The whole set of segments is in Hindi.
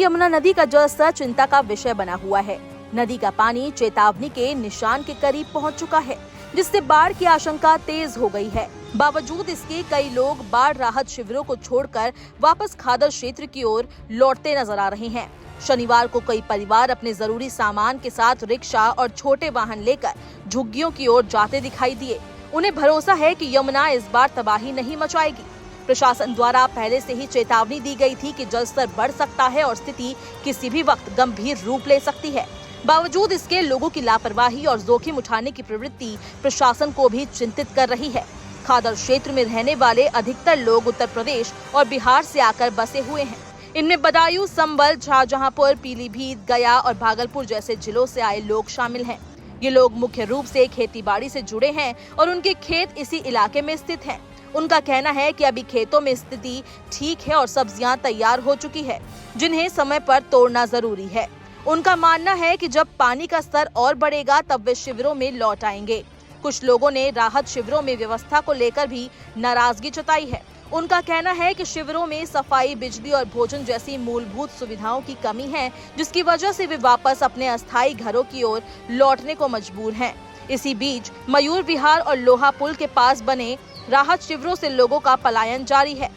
यमुना नदी का जलस्तर चिंता का विषय बना हुआ है। नदी का पानी चेतावनी के निशान के करीब पहुंच चुका है, जिससे बाढ़ की आशंका तेज हो गई है। बावजूद इसके कई लोग बाढ़ राहत शिविरों को छोड़कर वापस खादर क्षेत्र की ओर लौटते नजर आ रहे हैं। शनिवार को कई परिवार अपने जरूरी सामान के साथ रिक्शा और छोटे वाहन लेकर झुग्गियों की ओर जाते दिखाई दिए। उन्हें भरोसा है कि यमुना इस बार तबाही नहीं मचाएगी। प्रशासन द्वारा पहले से ही चेतावनी दी गई थी कि जलस्तर बढ़ सकता है और स्थिति किसी भी वक्त गंभीर रूप ले सकती है। बावजूद इसके लोगों की लापरवाही और जोखिम उठाने की प्रवृत्ति प्रशासन को भी चिंतित कर रही है। खादर क्षेत्र में रहने वाले अधिकतर लोग उत्तर प्रदेश और बिहार से आकर बसे हुए हैं। इनमें बदायूं, संभल, शाहजहांपुर, पीलीभीत, गया और भागलपुर जैसे जिलों से आए लोग शामिल हैं। ये लोग मुख्य रूप से खेती-बाड़ी से जुड़े हैं और उनके खेत इसी इलाके में स्थित हैं। उनका कहना है कि अभी खेतों में स्थिति ठीक है और सब्जियां तैयार हो चुकी है, जिन्हें समय पर तोड़ना जरूरी है। उनका मानना है कि जब पानी का स्तर और बढ़ेगा तब वे शिविरों में लौट आएंगे। कुछ लोगों ने राहत शिविरों में व्यवस्था को लेकर भी नाराजगी जताई है। उनका कहना है कि शिविरों में सफाई, बिजली और भोजन जैसी मूलभूत सुविधाओं की कमी है, जिसकी वजह से वे वापस अपने अस्थायी घरों की ओर लौटने को मजबूर हैं। इसी बीच मयूर विहार और लोहा पुल के पास बने राहत शिविरों से लोगों का पलायन जारी है।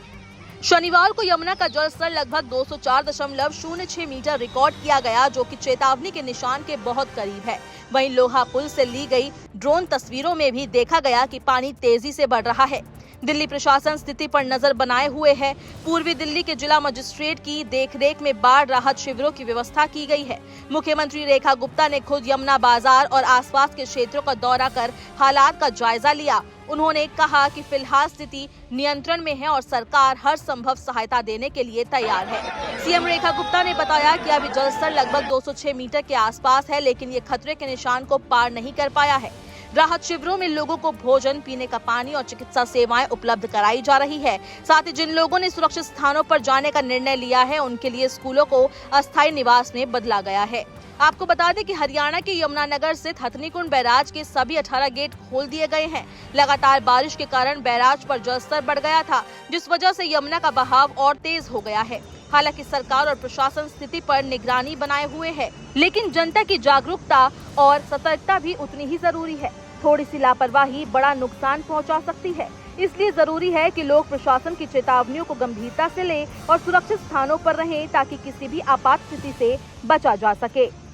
शनिवार को यमुना का जलस्तर लगभग 204.06 मीटर रिकॉर्ड किया गया, जो कि चेतावनी के निशान के बहुत करीब है। वहीं लोहा पुल से ली गई ड्रोन तस्वीरों में भी देखा गया कि पानी तेजी से बढ़ रहा है। दिल्ली प्रशासन स्थिति पर नजर बनाए हुए है। पूर्वी दिल्ली के जिला मजिस्ट्रेट की देखरेख में बाढ़ राहत शिविरों की व्यवस्था की गई है। मुख्यमंत्री रेखा गुप्ता ने खुद यमुना बाजार और आसपास के क्षेत्रों का दौरा कर हालात का जायजा लिया। उन्होंने कहा कि फिलहाल स्थिति नियंत्रण में है और सरकार हर संभव सहायता देने के लिए तैयार है। सीएम रेखा गुप्ता ने बताया कि अभी जलस्तर लगभग 206 मीटर के आसपास है, लेकिन ये खतरे के निशान को पार नहीं कर पाया है। राहत शिविरों में लोगों को भोजन, पीने का पानी और चिकित्सा सेवाएं उपलब्ध कराई जा रही है। साथ ही जिन लोगों ने सुरक्षित स्थानों पर जाने का निर्णय लिया है, उनके लिए स्कूलों को अस्थायी निवास में बदला गया है। आपको बता दें कि हरियाणा के यमुनानगर स्थित हथनीकुंड बैराज के सभी 18 गेट खोल दिए गए हैं। लगातार बारिश के कारण बैराज पर जलस्तर बढ़ गया था, जिस वजह से यमुना का बहाव और तेज हो गया है। हालांकि सरकार और प्रशासन स्थिति पर निगरानी बनाए हुए है, लेकिन जनता की जागरूकता और सतर्कता भी उतनी ही जरूरी है। थोड़ी सी लापरवाही बड़ा नुकसान पहुंचा सकती है, इसलिए जरूरी है कि लोग प्रशासन की चेतावनियों को गंभीरता से लें और सुरक्षित स्थानों पर रहें, ताकि किसी भी आपात स्थिति से बचा जा सके।